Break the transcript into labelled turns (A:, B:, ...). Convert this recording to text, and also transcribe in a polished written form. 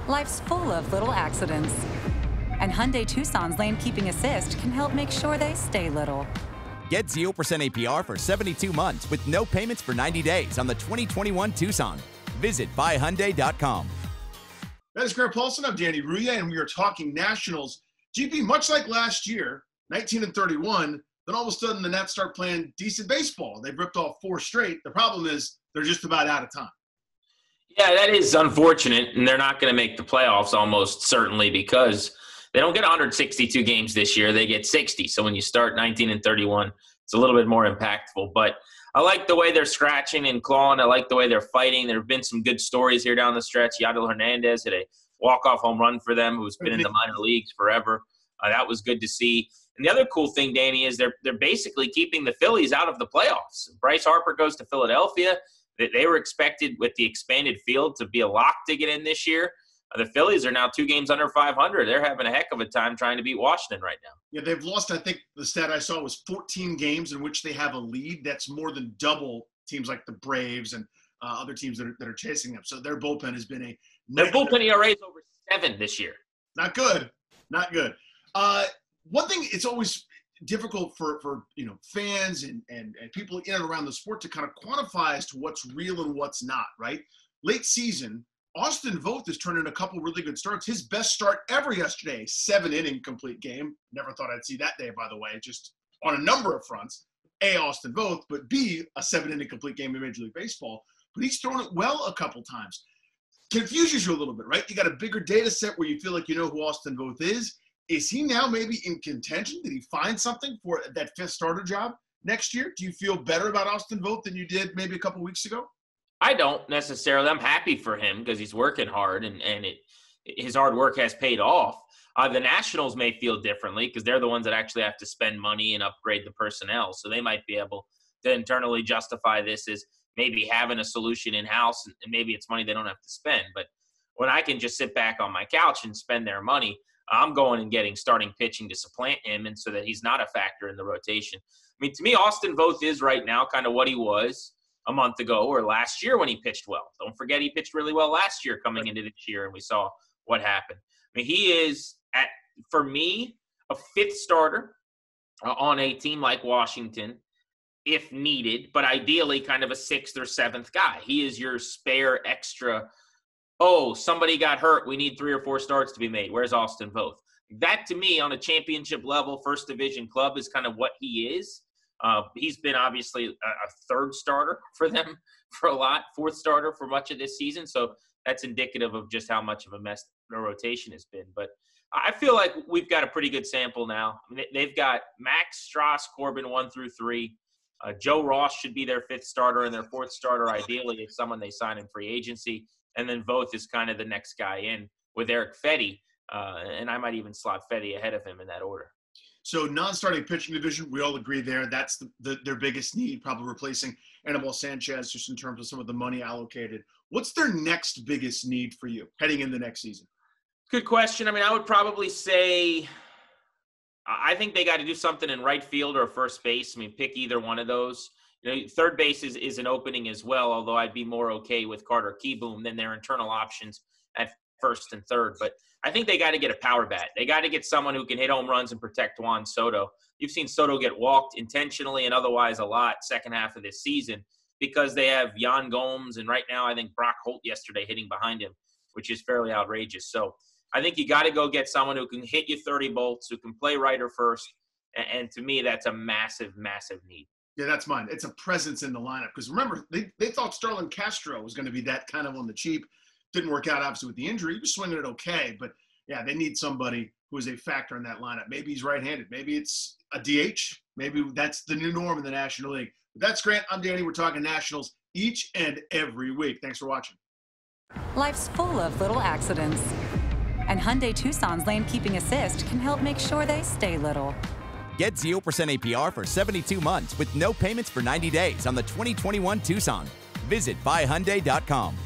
A: Life's full of little accidents. And Hyundai Tucson's lane keeping assist can help make sure they stay little.
B: Get 0% APR for 72 months with no payments for 90 days on the 2021 Tucson. Visit buyhyundai.com.
C: That is Grant Paulson. I'm Danny Ruya, and we are talking Nationals. GP, much like last year, 19-31, then all of a sudden the Nats start playing decent baseball. They've ripped off 4 straight. The problem is they're just about out of time.
D: Yeah, that is unfortunate, and they're not going to make the playoffs almost certainly because they don't get 162 games this year. They get 60. So when you start 19-31, it's a little bit more impactful. But I like the way they're scratching and clawing. I like the way they're fighting. There have been some good stories here down the stretch. Yadiel Hernandez hit a walk-off home run for them, who's been in the minor leagues forever. That was good to see. And the other cool thing, Danny, is they're basically keeping the Phillies out of the playoffs. Bryce Harper goes to Philadelphia. They were expected with the expanded field to be a lock to get in this year. The Phillies are now 2 games under 500. They're having a heck of a time trying to beat Washington right now.
C: Yeah, they've lost, I think the stat I saw was 14 games in which they have a lead. That's more than double teams like the Braves and other teams that are chasing them. So their bullpen has been a
D: their bullpen ERA is over 7 this year.
C: Not good. Not good. One thing, it's always difficult for fans and people in and around the sport to kind of quantify as to what's real and what's not, right? Late season, Austin Voth has turned in a couple really good starts. His best start ever yesterday, 7-inning complete game. Never thought I'd see that day, by the way, just on a number of fronts. A, Austin Voth, but B, a 7-inning complete game in Major League Baseball. But he's thrown it well a couple times. Confuses you a little bit, right? You got a bigger data set where you feel like you know who Austin Voth is. Is he now maybe in contention? Did he find something for that 5th starter job next year? Do you feel better about Austin Voth than you did maybe a couple weeks ago?
D: I don't necessarily. I'm happy for him because he's working hard and his hard work has paid off. The Nationals may feel differently because they're the ones that actually have to spend money and upgrade the personnel. So they might be able to internally justify this as maybe having a solution in-house, and maybe it's money they don't have to spend. But when I can just sit back on my couch and spend their money, I'm going and getting starting pitching to supplant him and so that he's not a factor in the rotation. I mean, to me, Austin Voth is right now kind of what he was a month ago or last year when he pitched well. Don't forget he pitched really well last year coming into this year, and we saw what happened. I mean, he is, for me, a 5th starter on a team like Washington if needed, but ideally kind of a 6th or 7th guy. He is your spare extra, oh, somebody got hurt, we need 3 or 4 starts to be made. Where's Austin Voth? That, to me, on a championship level, 1st division club is kind of what he is. He's been obviously a 3rd starter for them for a lot, 4th starter for much of this season. So that's indicative of just how much of a mess their rotation has been. But I feel like we've got a pretty good sample now. I mean, they've got Max, Strauss, Corbin 1 through 3. Joe Ross should be their 5th starter, and their 4th starter ideally is someone they sign in free agency. And then Voth is kind of the next guy in with Eric Fetty. And I might even slot Fetty ahead of him in that order.
C: So non-starting pitching division, we all agree there. That's their biggest need, probably replacing Anibal Sanchez just in terms of some of the money allocated. What's their next biggest need for you heading into next season?
D: Good question. I mean, I would probably say I think they got to do something in right field or first base. I mean, pick either one of those. Third base is an opening as well, although I'd be more okay with Carter Kieboom than their internal options at 1st and 3rd. But I think they got to get a power bat. They got to get someone who can hit home runs and protect Juan Soto. You've seen Soto get walked intentionally and otherwise a lot second half of this season because they have Yan Gomes, and right now I think Brock Holt yesterday hitting behind him, which is fairly outrageous. So I think you got to go get someone who can hit you 30 bolts, who can play right or first, and to me that's a massive, massive need.
C: Yeah, that's mine. It's a presence in the lineup. Because remember, they thought Starlin Castro was going to be that kind of on the cheap. Didn't work out, obviously, with the injury. He was swinging it okay. But, yeah, they need somebody who is a factor in that lineup. Maybe he's right-handed. Maybe it's a DH. Maybe that's the new norm in the National League. But that's Grant. I'm Danny. We're talking Nationals each and every week. Thanks for watching.
A: Life's full of little accidents. And Hyundai Tucson's lane keeping assist can help make sure they stay little.
B: Get 0% APR for 72 months with no payments for 90 days on the 2021 Tucson. Visit buyhyundai.com.